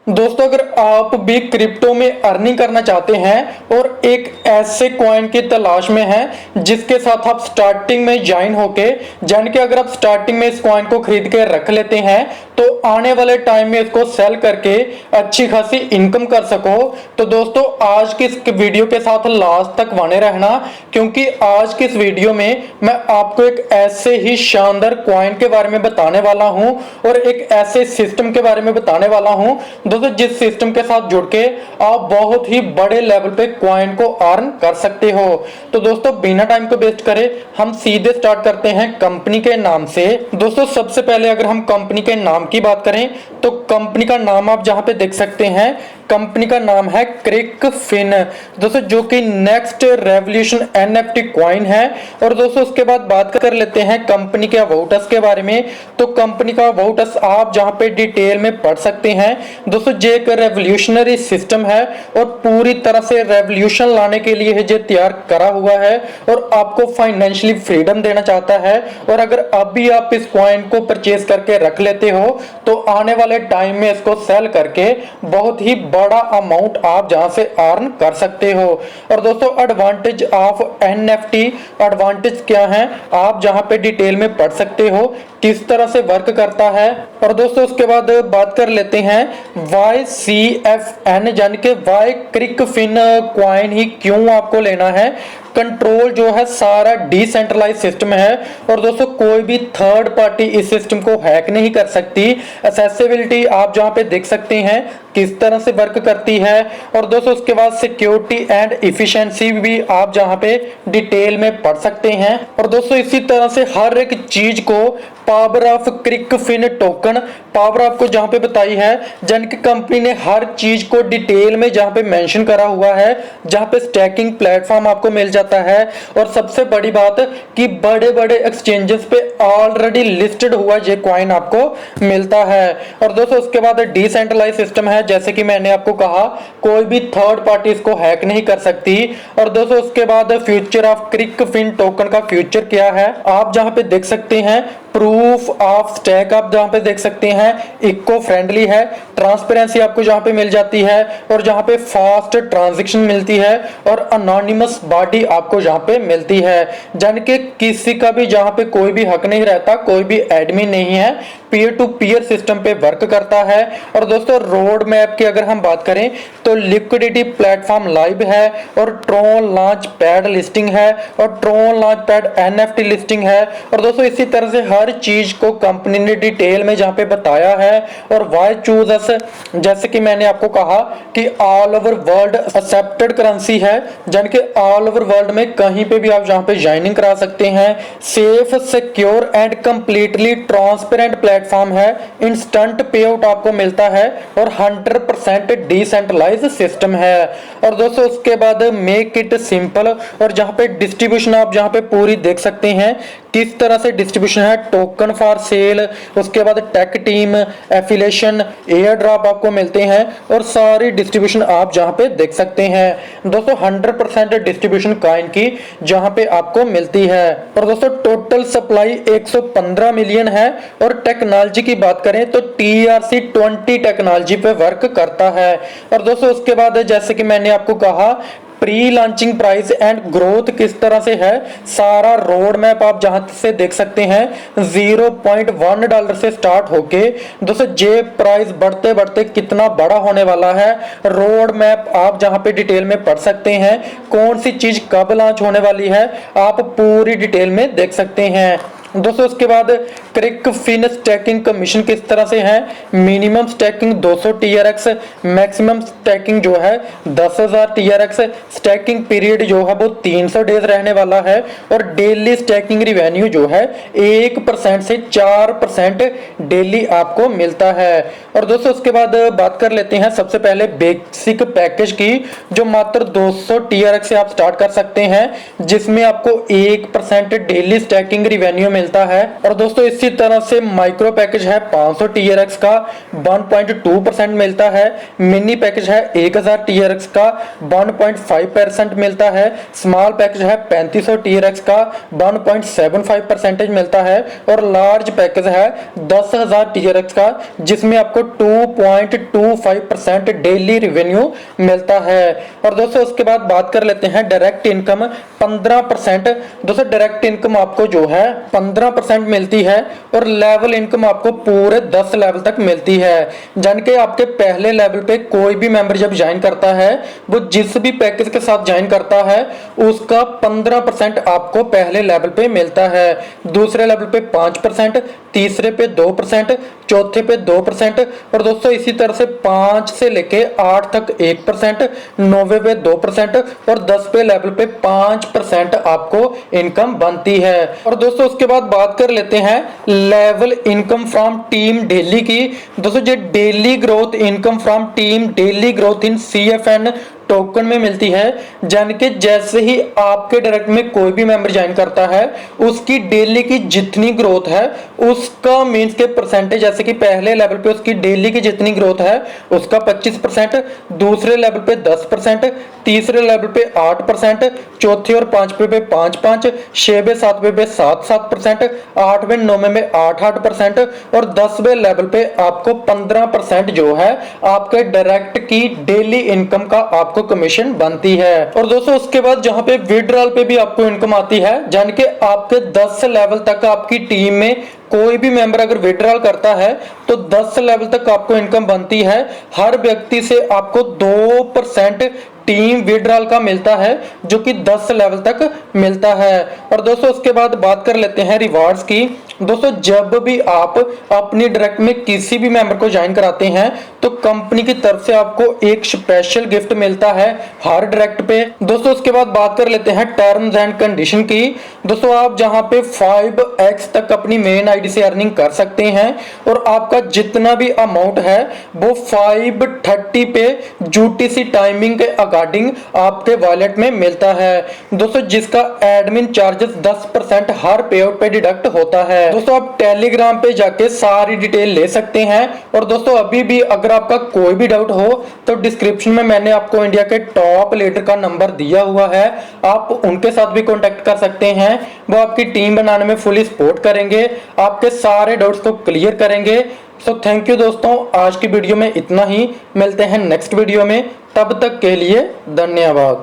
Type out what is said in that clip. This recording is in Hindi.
दोस्तों अगर आप भी क्रिप्टो में अर्निंग करना चाहते हैं और एक ऐसे कॉइन की तलाश में हैं जिसके साथ आप स्टार्टिंग में ज्वाइन होके जान के अगर आप स्टार्टिंग में इस कॉइन को खरीद के रख लेते हैं तो आने वाले टाइम में इसको सेल करके अच्छी खासी इनकम कर सको, तो दोस्तों आज की इस वीडियो के साथ लास्ट तक बने रहना, क्योंकि आज की इस वीडियो में मैं आपको एक ऐसे ही शानदार कॉइन के बारे में बताने वाला हूं और एक ऐसे सिस्टम के बारे में बताने वाला हूं दोस्तों जिस सिस्टम के साथ जुड़ के आप बहुत ही बड़े लेवल पे कॉइन को अर्न कर सकते हो। तो दोस्तों बिना टाइम को वेस्ट करे हम सीधे स्टार्ट करते हैं कंपनी के नाम से। दोस्तों सबसे पहले अगर हम कंपनी के नाम की बात करें तो कंपनी का नाम आप जहां पे देख सकते हैं, कंपनी का नाम है क्रिक फिन दोस्तों, जो कि नेक्स्ट रेवोल्यूशन एनएफटी कॉइन है। और दोस्तों उसके बाद बात कर लेते हैं कंपनी के अबाउट अस के बारे में। तो कंपनी का अबाउट अस आप जहां पे डिटेल में पढ़ सकते हैं। दोस्तों ये एक रेवोल्यूशनरी सिस्टम है और पूरी तरह से रेवोल्यूशन लाने के लिए ये तैयार करा हुआ है और आपको फाइनेंशियली फ्रीडम देना चाहता है। और अगर अभी आप इस कॉइन को परचेज करके रख लेते हो तो आने वाले टाइम में इसको सेल करके बहुत ही बड़ा अमाउंट आप जहां से अर्न कर सकते हो। और दोस्तों एडवांटेज ऑफ एनएफटी, एडवांटेज क्या है आप जहां पे डिटेल में पढ़ सकते हो किस तरह से वर्क करता है। और दोस्तों उसके बाद बात कर लेते हैं YCFN यानी कि वाई क्रिक फिन कॉइन ही क्यों आपको लेना है। कंट्रोल जो है सारा डिसेंट्रलाइज सिस्टम है और दोस्तों कोई भी थर्ड पार्टी इस सिस्टम को हैक नहीं कर सकती। एक्सेसिबिलिटी आप जहां पे देख सकते हैं किस तरह से वर्क करती है। और दोस्तों उसके बाद सिक्योरिटी एंड इफिशिएंसी भी आप जहां पे डिटेल में पढ़ सकते हैं। और दोस्तों इसी तरह से हर एक चीज को power of Crick Fin token power आपको जहां पे बताई है, जन की कंपनी ने हर चीज को डिटेल में जहां पे मेंशन करा हुआ है, जहां पे स्टैकिंग प्लेटफॉर्म आपको मिल जाता है। और सबसे बड़ी बात कि बड़े बड़े एक्सचेंजेस पे ऑलरेडी लिस्टेड हुआ ये कॉइन आपको मिलता है। और दोस्तों उसके बाद डिसेंट्रलाइज सिस्टम है, जैसे कि मैंने आपको कहा कोई भी थर्ड पार्टी इसको हैक नहीं कर सकती। और दोस्तों उसके बाद future of Crick Fin token का फ्यूचर क्या है आप जहां पे देख सकते हैं। प्रूफ ऑफ स्टैक आप जहां पे देख सकते हैं इको फ्रेंडली है, ट्रांसपेरेंसी आपको जहां पे मिल जाती है और जहां पे फास्ट ट्रांजैक्शन मिलती है और अनोनिमस बॉडी आपको जहां पे मिलती है, यानी कि किसी का भी जहां पे कोई भी हक नहीं रहता, कोई भी एडमिन नहीं है, पीयर टू पीयर सिस्टम पे वर्क करता है। और दोस्तों रोड मैप की अगर हम बात करें तो लिक्विडिटी प्लेटफॉर्म लाइव है और ट्रोन लॉन्च पैड लिस्टिंग है और Tron launch pad NFT listing है। और दोस्तों इसी तरह से हर चीज को कंपनी ने डिटेल में जहां पे बताया है। और वाई चूज अस, जैसे कि मैंने आपको कहा कि all over world accepted currency है, यानी कि ऑल ओवर वर्ल्ड में कहीं पे भी आप जहां पे ज्वाइनिंग करा सकते हैं। Safe, secure and completely transparent platform है, इंस्टेंट पे आउट आपको मिलता है और 100% डिसेंट्रलाइज सिस्टम है। और दोस्तों उसके बाद मेक इट सिंपल, और जहां पे डिस्ट्रीब्यूशन आप जहां पे पूरी देख सकते हैं किस तरह से डिस्ट्रीब्यूशन है, टोकन फॉर सेल, उसके बाद tech team, affiliation, air drop आपको मिलते हैं और सारी डिस्ट्रीब्यूशन आप जहां पे देख सकते हैं। दोस्तों 100% डिस्ट्रीब्यूशन कॉइन की जहां पे आपको मिलती है। और दोस्तों टोटल सप्लाई 115 मिलियन है और टेक्नोलॉजी की बात करें तो TRC20 टेक्नोलॉजी पे वर्क करता है। और दोस्तों उसके बाद जैसे कि मैंने आपको कहा pre launching price and growth किस तरह से है, सारा रोड मैप आप जहां से देख सकते हैं। $0.1 से स्टार्ट होके दोस्तों जे प्राइस बढ़ते बढ़ते कितना बड़ा होने वाला है, रोड मैप आप जहां पे डिटेल में पढ़ सकते हैं। कौन सी चीज कब लॉन्च होने वाली है आप पूरी डिटेल में देख सकते हैं। दोस्तों उसके बाद क्रिक फिन स्टैकिंग कमीशन किस तरह से है, minimum stacking 200 TRX, maximum stacking जो है 10,000 TRX, स्टैकिंग पीरियड जो है वो 300 डेज रहने वाला है और डेली स्टैकिंग रिवेन्यू जो है 1% से 4% डेली आपको मिलता है। और दोस्तों उसके बाद बात कर लेते हैं सबसे पहले बेसिक पैकेज की, जो मात्र 200 TRX से आप स्टार्ट कर सकते हैं, जिसमें आपको 1% डेली स्टैकिंग रिवेन्यू मिलता है। और दोस्तों इसी इसी तरह से माइक्रो पैकेज है 500 TRX का 1.2% मिलता है, मिनी पैकेज है 1000 TRX का 1.5% मिलता है, स्मॉल पैकेज है 3500 TRX का 1.75% मिलता है और लार्ज पैकेज है 10,000 TRX का जिसमें आपको 2.25% डेली रेवेन्यू मिलता है। और दोस्तों उसके बाद बात कर लेते हैं डायरेक्ट इनकम 15%। दोस्तों डायरेक्ट इनकम आपको जो है 15% मिलती है और लेवल इनकम आपको पूरे 10 लेवल तक मिलती है। जान के आपके पहले लेवल पे कोई भी मेंबर जब ज्वाइन करता है वो जिस भी पैकेज के साथ ज्वाइन करता है उसका 15% आपको पहले लेवल पे मिलता है, दूसरे लेवल पे 5%, तीसरे पे 2%, चौथे पे 2% और दोस्तों इसी तरह से 5 से लेके 8 तक 1%, 9वें पे 2% और 10 पे लेवल पे 5% आपको इनकम बनती है। और दोस्तों उसके बाद बात कर लेते हैं level income from team daily की। दोस्तों जो daily growth income from team daily growth in CFN token में मिलती है, जान के जैसे ही आपके डायरेक्ट में कोई भी मेंबर ज्वाइन करता है उसकी डेली की जितनी ग्रोथ है उसका मींस के परसेंटेज, जैसे कि पहले लेवल पे उसकी डेली की जितनी ग्रोथ है उसका 25%, दूसरे लेवल पे 10%, तीसरे लेवल पे 8%, चौथे और पांचवे पे 5-5, 6वें 7वें पे 7-7%, 8वें 9वें में 8-8% और 10वें लेवल पे आपको 15% जो है आपके डायरेक्ट की डेली इनकम का आपको कमीशन बनती है। और दोस्तों उसके बाद जहां पे विड्रॉल पे भी आपको इनकम आती है, जान के आपके 10 लेवल तक आपकी टीम में कोई भी मेंबर अगर विड्रॉल करता है तो 10 लेवल तक आपको इनकम बनती है। हर व्यक्ति से आपको 2% टीम विड्रॉल का मिलता है जो कि 10 लेवल तक मिलता है। और दोस्तों उसके बाद बात कर लेते हैं रिवार्ड्स की। दोस्तों जब भी आप अपनी डायरेक्ट में किसी भी मेंबर को ज्वाइन कराते हैं तो कंपनी की तरफ से आपको एक स्पेशल गिफ्ट मिलता है हर डायरेक्ट पे। दोस्तों उसके बाद बात कर लेते हैं टर्म्स एंड कंडीशन की। दोस्तों आप जहां पे 5x तक अपनी मेन आईडी से अर्निंग कर सकते हैं और आपका जितना भी अमाउंट है वो 5:30 पे UTC टाइमिंग के अकॉर्डिंग आपके वॉलेट में मिलता है। दोस्तों जिसका एडमिन चार्जेस 10% हर पे आउट पे डिडक्ट होता है। दोस्तों आप टेलीग्राम पे जाके सारी डिटेल ले सकते हैं। और दोस्तों अभी भी अगर आपका कोई भी डाउट हो तो डिस्क्रिप्शन में मैंने आपको इंडिया के टॉप लीडर का नंबर दिया हुआ है, आप उनके साथ भी कांटेक्ट कर सकते हैं। वो आपकी टीम बनाने में फुली सपोर्ट करेंगे, आपके सारे डाउट्स को क्लियर करेंगे। सो थैंक यू दोस्तों, आज की वीडियो में इतना ही, मिलते हैं नेक्स्ट वीडियो में, तब तक के लिए धन्यवाद।